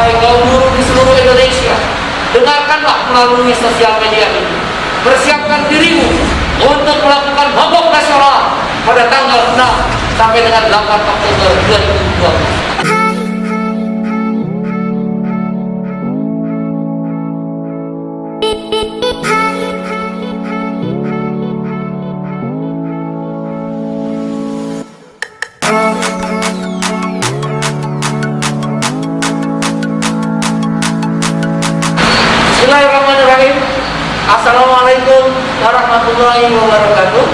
Wahai kaum buruh di seluruh Indonesia, dengarkanlah melalui sosial media ini. Persiapkan dirimu untuk melakukan mogok nasional pada tanggal 6 sampai dengan 8 Oktober 2020. Bismillahirrahmanirrahim. Assalamualaikum warahmatullahi wabarakatuh.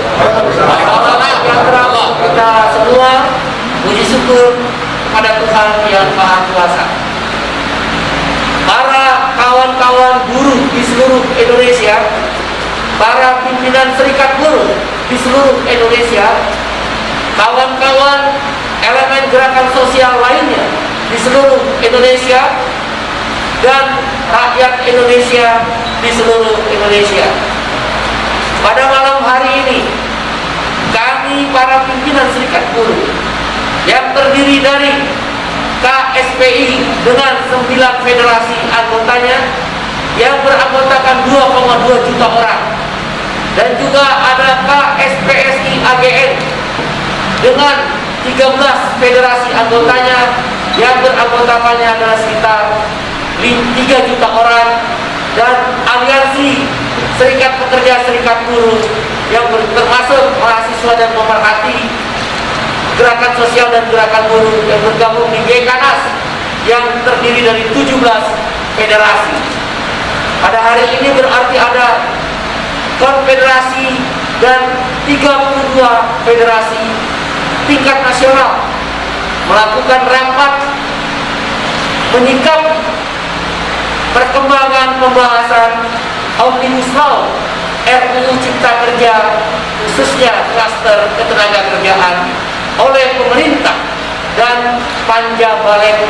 Kita semua puji syukur kepada Tuhan yang Maha Kuasa. Para kawan-kawan buruh di seluruh Indonesia, para pimpinan serikat buruh di seluruh Indonesia, kawan-kawan elemen gerakan sosial lainnya di seluruh Indonesia, dan rakyat Indonesia di seluruh Indonesia. Pada malam hari ini, kami para pimpinan serikat buruh yang terdiri dari KSPI dengan 9 federasi anggotanya yang beranggotakan 2,2 juta orang, dan juga ada KSPSI AGN dengan 13 federasi anggotanya yang beranggotakannya adalah sekitar 3 juta orang, dan aliansi serikat pekerja serikat buruh yang termasuk mahasiswa dan pemerhati gerakan sosial dan gerakan buruh yang bergabung di GKNAS yang terdiri dari 17 federasi. Pada hari ini berarti ada konfederasi dan 32 federasi tingkat nasional melakukan rapat menyikapi perkembangan pembahasan Omnibus Law RUU Cipta Kerja, khususnya klaster ketenagakerjaan, oleh pemerintah dan Panja Balik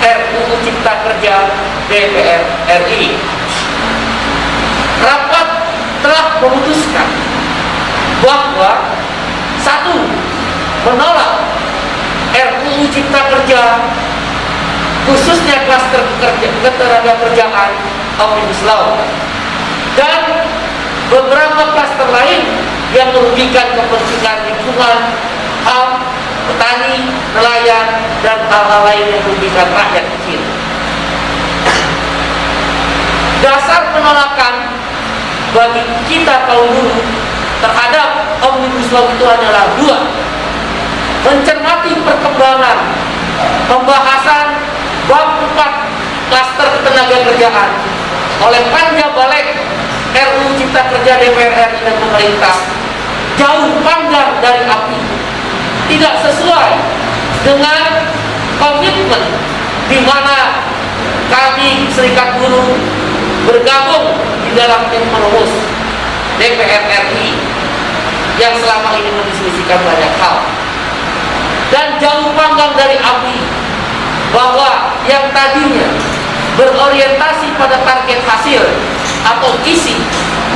RUU Cipta Kerja DPR RI. Rapat telah memutuskan bahwa 1. Menolak RUU Cipta Kerja khususnya klaster ketenagakerjaan Omnibus Law, dan beberapa klaster lain yang merugikan kepentingan lingkungan, HAM, petani, nelayan, dan hal-hal lain yang merugikan rakyat kecil. Dasar penolakan bagi kita kaum buruh terhadap Omnibus Law itu hanyalah 2. Mencermati perkembangan pembahasan bab 4 klaster ketenagakerjaan oleh Panja Balik RUU Cipta Kerja DPR RI dan pemerintah jauh panggang dari api, tidak sesuai dengan komitmen di mana kami serikat buruh bergabung di dalam tim perumus DPR RI yang selama ini mendiskusikan banyak hal, dan jauh panggang dari api bahwa yang tadinya berorientasi pada target hasil atau isi,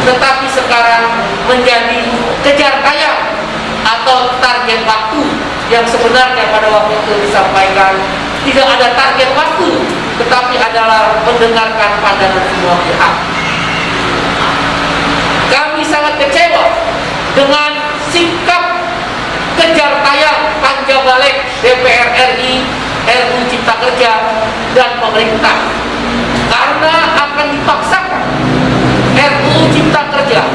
tetapi sekarang menjadi kejar tayang atau target waktu, yang sebenarnya pada waktu itu disampaikan tidak ada target waktu, tetapi adalah mendengarkan pandangan semua pihak. Kami sangat kecewa dengan sikap kejar tayang Panja Balik DPR RI RUU Cipta Kerja dan pemerintah, karena akan dipaksakan RUU Cipta Kerja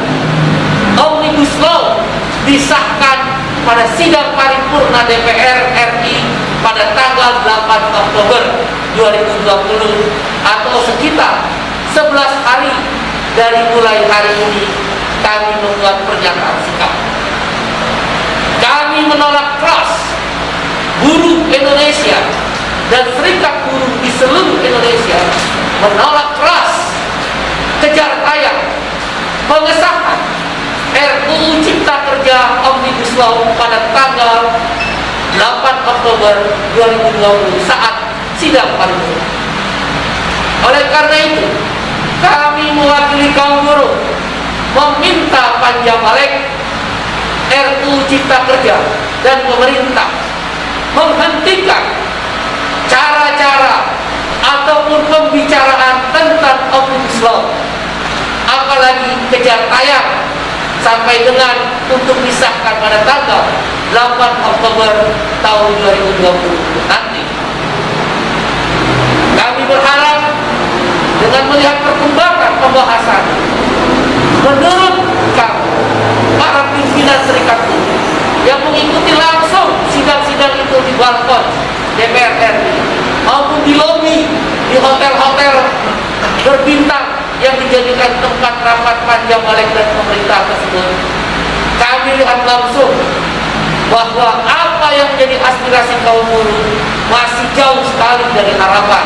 Omnibus Law disahkan pada sidang paripurna DPR RI pada tanggal 8 Oktober 2020 atau sekitar 11 hari dari mulai hari ini kami membuat pernyataan sikap. Kami menolak keras buruh Indonesia dan serikat buruh di seluruh Indonesia menolak keras kejar tayang pengesahan RUU Cipta Kerja Omnibus Law pada tanggal 8 Oktober 2020 saat sidang paripurna. Oleh karena itu, kami mewakili kaum buruh meminta Panja Balik RUU Cipta Kerja dan pemerintah menghentikan cara-cara atau lagi kejar tayang sampai dengan untuk disahkan pada tanggal 8 Oktober tahun 2020 nanti. Kami berharap dengan melihat perkembangan pembahasan, menurut kami, para pimpinan serikat buruh yang mengikuti langsung sidang-sidang itu di balkon DPR RI maupun di lobi di hotel-hotel berbintang yang dijadikan tempat rapat panja balik dan pemerintah tersebut, kami lihat langsung bahwa apa yang menjadi aspirasi kaum buruh masih jauh sekali dari harapan.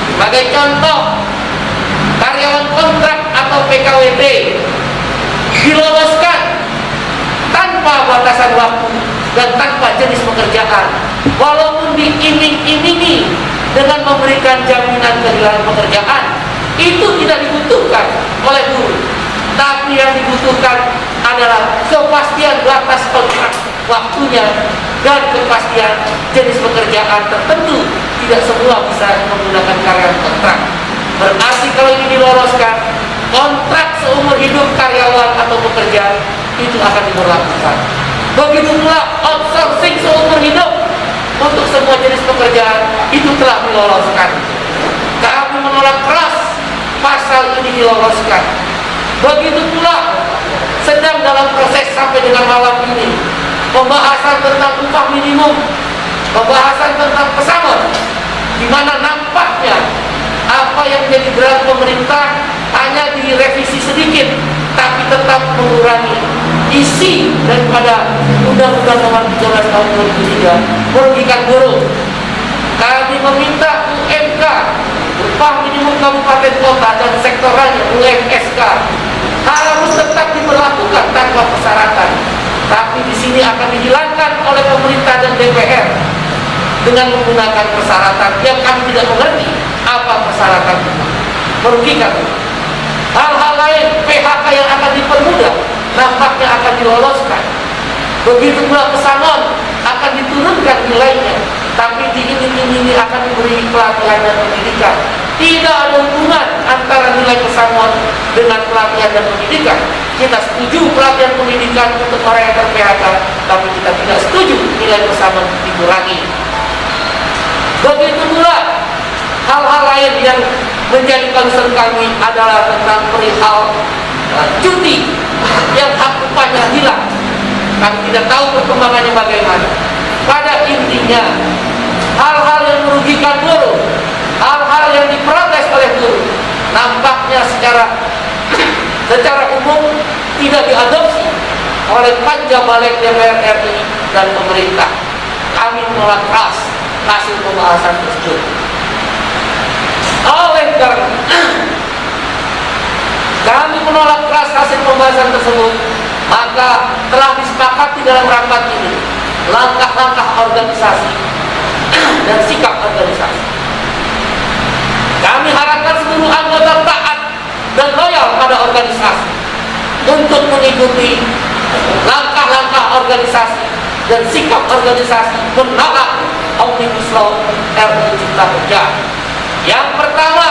Sebagai contoh, karyawan kontrak atau PKWT diloloskan tanpa batasan waktu dan tanpa jenis pekerjaan, walaupun diiming-imingi dengan memberikan jaminan kehilangan pekerjaan. Itu tidak dibutuhkan oleh buruh, tapi yang dibutuhkan adalah kepastian batas kontrak waktunya dan kepastian jenis pekerjaan tertentu. Tidak semua bisa menggunakan karyawan kontrak. Berarti kalau ini diloloskan, kontrak seumur hidup karyawan atau pekerja itu akan diberlakukan. Begitu pula outsourcing seumur hidup untuk semua jenis pekerjaan itu telah diloloskan. Kami menolak keras pasal ini diloloskan. Begitu pula sedang dalam proses sampai dengan malam ini pembahasan tentang upah minimum, pembahasan tentang pesangon, di mana nampaknya apa yang menjadi draft pemerintah hanya direvisi sedikit, tapi tetap mengurangi isi daripada Undang-Undang Nomor 13 Tahun 2003 merugikan buruh. Kami meminta UMK, upah minimum kabupaten kota dan sektoralnya UMSK, harus tetap diberlakukan tanpa persyaratan. Tapi di sini akan dihilangkan oleh pemerintah dan DPR dengan menggunakan persyaratan yang kami tidak mengerti apa persyaratan itu. Merugikan. Hal-hal lain, PHK yang akan dipermudah nampaknya akan diloloskan. Begitu pula pesangon akan diturunkan nilainya, tapi diiming-imingi akan diberi pelatihan dan pendidikan. Tidak ada hubungan antara nilai pesangon dengan pelatihan dan pendidikan. Kita setuju pelatihan pendidikan untuk orang yang ter-PHK, tapi kita tidak setuju nilai pesangon dikurangi. Begitu pula hal-hal lain yang menjadi concern kami adalah tentang perihal cuti yang hak upahnya hilang. Kami tidak tahu perkembangannya bagaimana. Pada intinya, hal-hal yang merugikan buruh, hal-hal yang diprotes oleh buruh, nampaknya secara umum tidak diadopsi oleh panja balik DPR RI dan pemerintah. Kami menolak keras hasil pembahasan tersebut. Oleh karena kami menolak keras hasil pembahasan tersebut, maka telah disepakati dalam rapat ini langkah-langkah organisasi dan sikap organisasi. Kami harapkan seluruh anggota taat dan loyal pada organisasi untuk mengikuti langkah-langkah organisasi dan sikap organisasi menolak Omnibus Law RUU Cipta Kerja. Yang pertama,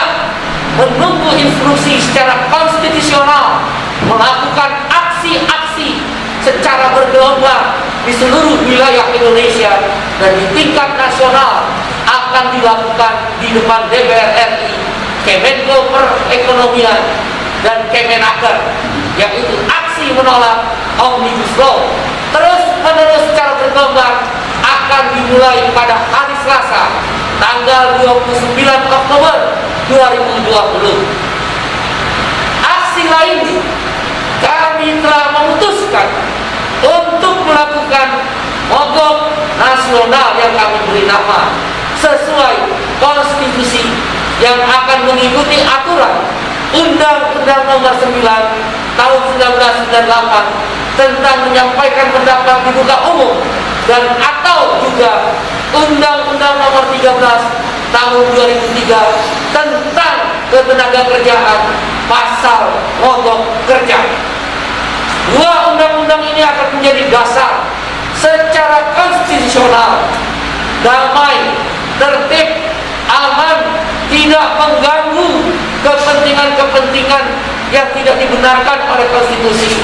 menunggu instruksi secara konstitusional melakukan aksi-aksi secara bergelombang di seluruh wilayah Indonesia dan di tingkat nasional akan dilakukan di depan DPR RI, Kemenko Perekonomian dan Kemenaker, yaitu aksi menolak Omnibus Law terus menerus secara bergelombang akan dimulai pada hari Selasa tanggal 29 Oktober 2020. Aksi lainnya, kami telah memutuskan untuk melakukan mogok nasional yang kami beri nama sesuai konstitusi yang akan mengikuti aturan Undang-Undang Nomor 9 Tahun 1998 tentang menyampaikan pendapat di muka umum dan atau juga Undang-Undang Nomor 13 Tahun 2003 tentang ketenagakerjaan pasal mogok kerja. Dua undang-undang ini akan menjadi dasar secara konstitusional, damai, tertib, aman, tidak mengganggu kepentingan-kepentingan yang tidak dibenarkan oleh konstitusi.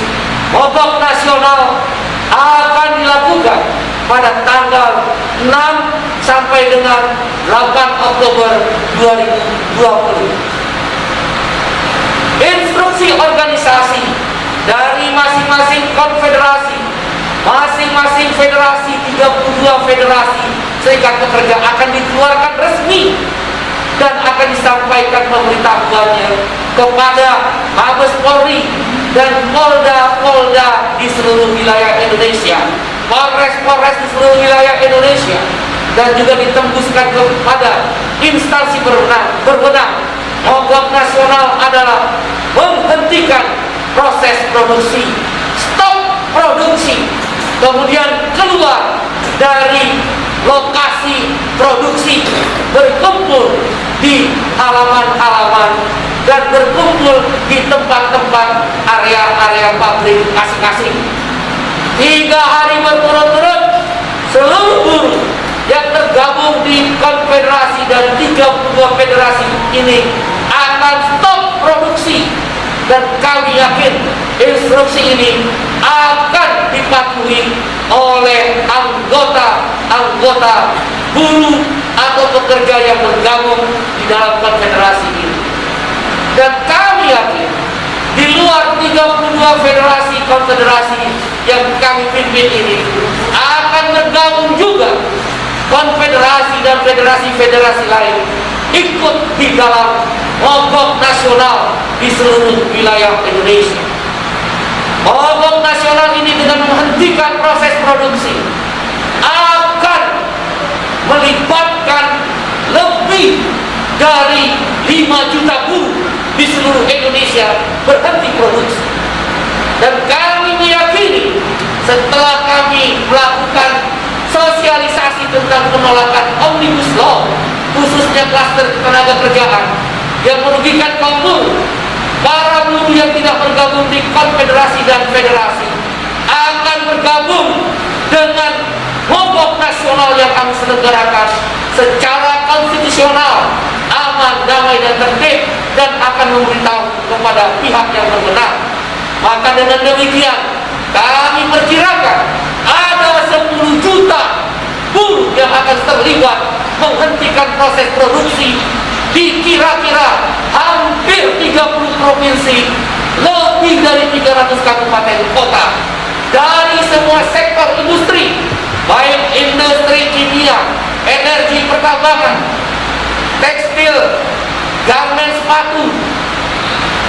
Mogok nasional akan dilakukan pada tanggal 6 sampai dengan 8 Oktober 2020. Instruksi organisasi dari masing-masing konfederasi, masing-masing federasi, 32 federasi serikat pekerja akan dikeluarkan resmi dan akan disampaikan pemberitahuannya kepada Mabes Polri dan Polda-Polda di seluruh wilayah Indonesia, Polres-Polres di seluruh wilayah Indonesia, dan juga ditembuskan kepada instansi berwenang. Mogok nasional adalah menghentikan proses produksi, stop produksi, kemudian keluar dari lokasi produksi, berkumpul di halaman-halaman dan berkumpul di tempat-tempat area-area pabrik masing-masing. 3 hari berturut-turut seluruh buruh yang tergabung di konfederasi dan 32 federasi ini akan stop produksi, dan kami yakin instruksi ini akan dipatuhi oleh anggota-anggota buruh atau pekerja yang bergabung di dalam konfederasi ini. Dan kami yakin di luar 32 federasi konfederasi yang kami pimpin ini akan bergabung juga konfederasi dan federasi-federasi lain ikut di dalam mogok nasional di seluruh wilayah Indonesia. Mogok nasional ini dengan menghentikan proses produksi akan melibatkan lebih dari 5 juta buruh di seluruh Indonesia berhenti produksi. Dan kami meyakini setelah kami melakukan sosialisasi tentang penolakan Omnibus Law, khususnya klaster tenaga kerjaan yang merugikan kaum buruh, para buruh yang tidak bergabung di konfederasi dan federasi akan bergabung dengan mogok nasional yang kami selenggarakan secara konstitusional, aman, damai, dan tertib, dan akan memberitahu kepada pihak yang berwenang. Maka dengan demikian kami perkirakan ada 10 juta buruh yang akan terlibat menghentikan proses produksi di kira-kira hampir 30 provinsi, lebih dari 300 kabupaten kota, dari semua sektor industri, baik industri kimia, energi pertambangan, tekstil, garmen sepatu,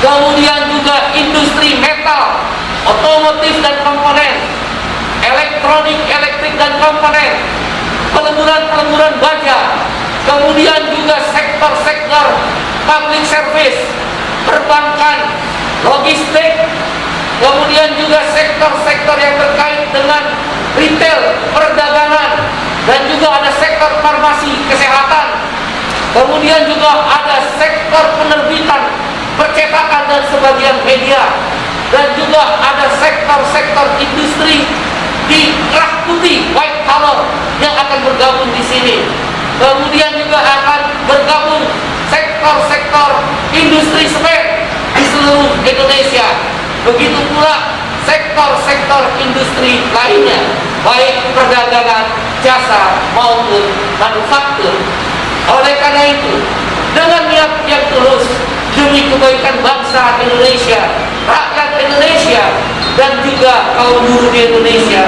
kemudian juga industri metal, otomotif dan komponen, elektronik, elektrik dan komponen, peleburan baja, kemudian juga sektor-sektor public service, perbankan, logistik, kemudian juga sektor-sektor yang terkait dengan retail, perdagangan, dan juga ada sektor farmasi, kesehatan, kemudian juga ada sektor penerbitan, percetakan dan sebagian media, dan juga ada sektor-sektor industri di kerah putih, white collar, yang akan bergabung di sini. Kemudian juga akan bergabung sektor-sektor industri semen di seluruh Indonesia. Begitu pula sektor-sektor industri lainnya, baik perdagangan, jasa maupun manufaktur. Oleh karena itu, dengan niat yang tulus demi kebaikan bangsa Indonesia, rakyat Indonesia, dan juga kaum buruh di Indonesia,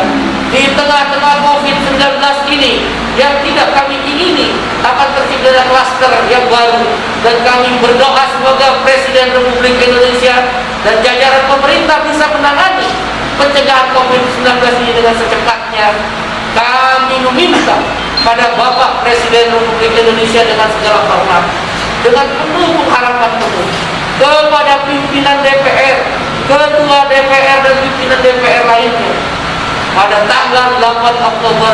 di tengah-tengah COVID-19 ini yang tidak kami ingini akan tercipta klaster yang baru, dan kami berdoa semoga Presiden Republik Indonesia dan jajaran pemerintah bisa menangani pencegahan COVID-19 ini dengan secepatnya. Kami meminta pada Bapak Presiden Republik Indonesia dengan segala hormat, dengan penuh pengharapan penuh kepada pimpinan DPR, ketua DPR, dan pimpinan DPR lainnya, pada tanggal 8 Oktober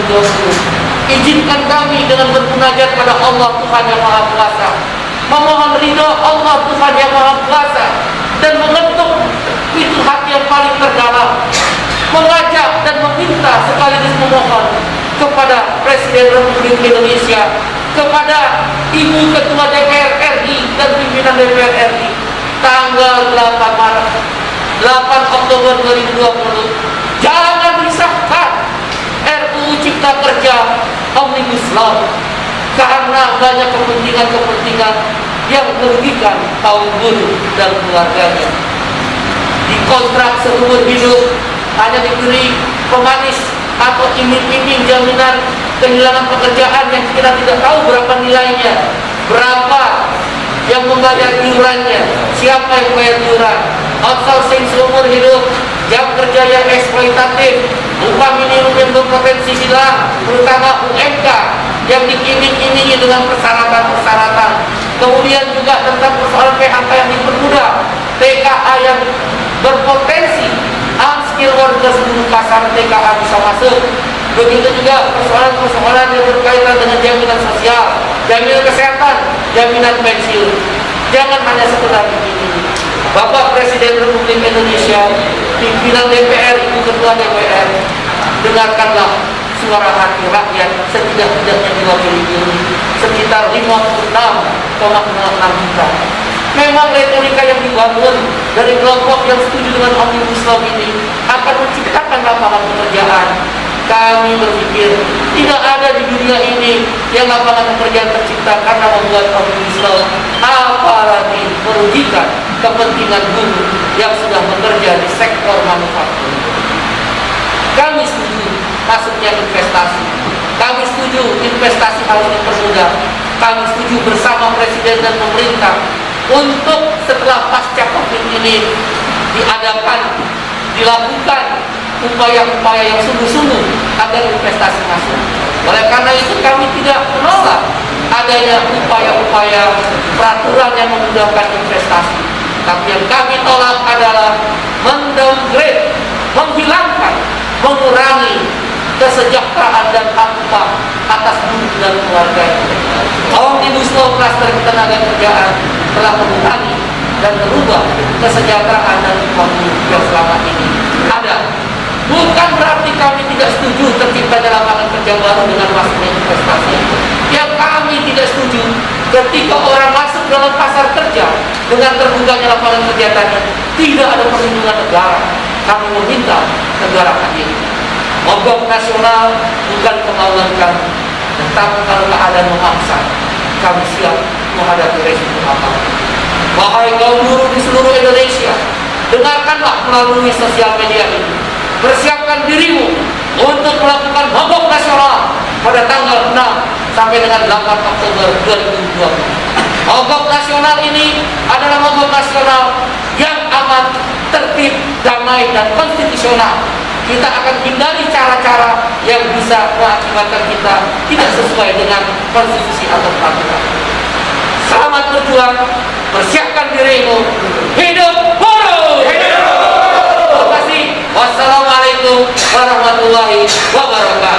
2020 izinkan kami dengan bermunajat pada Allah Tuhan Yang Maha Kuasa, memohon ridho Allah Tuhan Yang Maha Kuasa, dan mengetuk pintu hati yang paling terdalam, mengajak dan meminta sekaligus memohon kepada Presiden Republik Indonesia, kepada Ibu Ketua DPR RI dan pimpinan DPR RI, tanggal 8 Maret 8 Oktober 2020 jangan disahkan RUU Cipta Kerja Omnibus Law karena banyak kepentingan-kepentingan yang merugikan kaum buruh dan keluarganya. Di kontrak seumur hidup hanya diberi pemanis atau iming-iming jaminan kehilangan pekerjaan yang kita tidak tahu berapa nilainya, berapa yang membayar iurannya, siapa yang membayar iuran, outsourcing seumur hidup, jam kerja yang eksploitatif, upah minimum yang berpotensi hilang, terutama UMK yang diiming-imingi dengan persyaratan-persyaratan. Kemudian juga tentang persoalan PHK yang dipermudah, TKA yang berpotensi unskilled workers guru kasar TKA bisa masuk. Begitu juga persoalan-persoalan yang berkaitan dengan jaminan sosial, jaminan kesehatan, jaminan pensiun. Jangan hanya sekedar begini. Bapak Presiden Republik Indonesia, pimpinan DPR, Ibu Ketua DPR, dengarkanlah suara hati rakyat setidak-tidaknya diwakili ini sekitar 56,06 juta. Memang retorika yang dibangun dari kelompok yang setuju dengan Omnibus Law ini akan menciptakan lapangan pekerjaan. Kami berpikir tidak ada di dunia ini yang lapangan pekerjaan tercipta karena membuat Omnibus Law, apalagi merugikan kepentingan buruh yang sudah bekerja di sektor manufaktur. Kami setuju masuknya investasi. Kami setuju investasi harus dipermudah. Kami setuju bersama Presiden dan pemerintah untuk setelah pasca COVID ini dilakukan upaya-upaya yang sungguh-sungguh agar investasi masuk. Oleh karena itu kami tidak menolak adanya upaya-upaya peraturan yang memudahkan investasi. Tapi yang kami tolak adalah mendowngrade, menghilangkan, mengurangi kesejahteraan dan upah atas buruh dan keluarga. Omnibus Law Klaster Ketenaga Kerjaan telah mengurangi dan merubah kesejahteraan dan upah buruh yang selama ini ada. Bukan berarti kami tidak setuju terciptanya lapangan kerja baru dengan masuknya investasi. Yang kami tidak setuju ketika orang masuk dalam pasar kerja dengan terbukanya lapangan kerja tadi tidak ada perlindungan negara. Kami meminta negara hadir. Mogok nasional bukan kemauan kami, tetapi kalau keadaan memaksa, kami siap menghadapi resiko apapun. Wahai kaum buruh di seluruh Indonesia, dengarkanlah melalui sosial media ini. Persiapkan dirimu untuk melakukan mogok nasional pada tanggal 6 sampai dengan 8 Oktober 2020. Mogok nasional ini adalah mogok nasional yang aman, tertib, damai, dan konstitusional. Kita akan hindari cara-cara yang bisa mengakibatkan kita tidak sesuai dengan konstitusi atau peraturan. Selamat berjuang, persiapkan dirimu, hidup buruh! Terima kasih. Wassalamualaikum warahmatullahi wabarakatuh.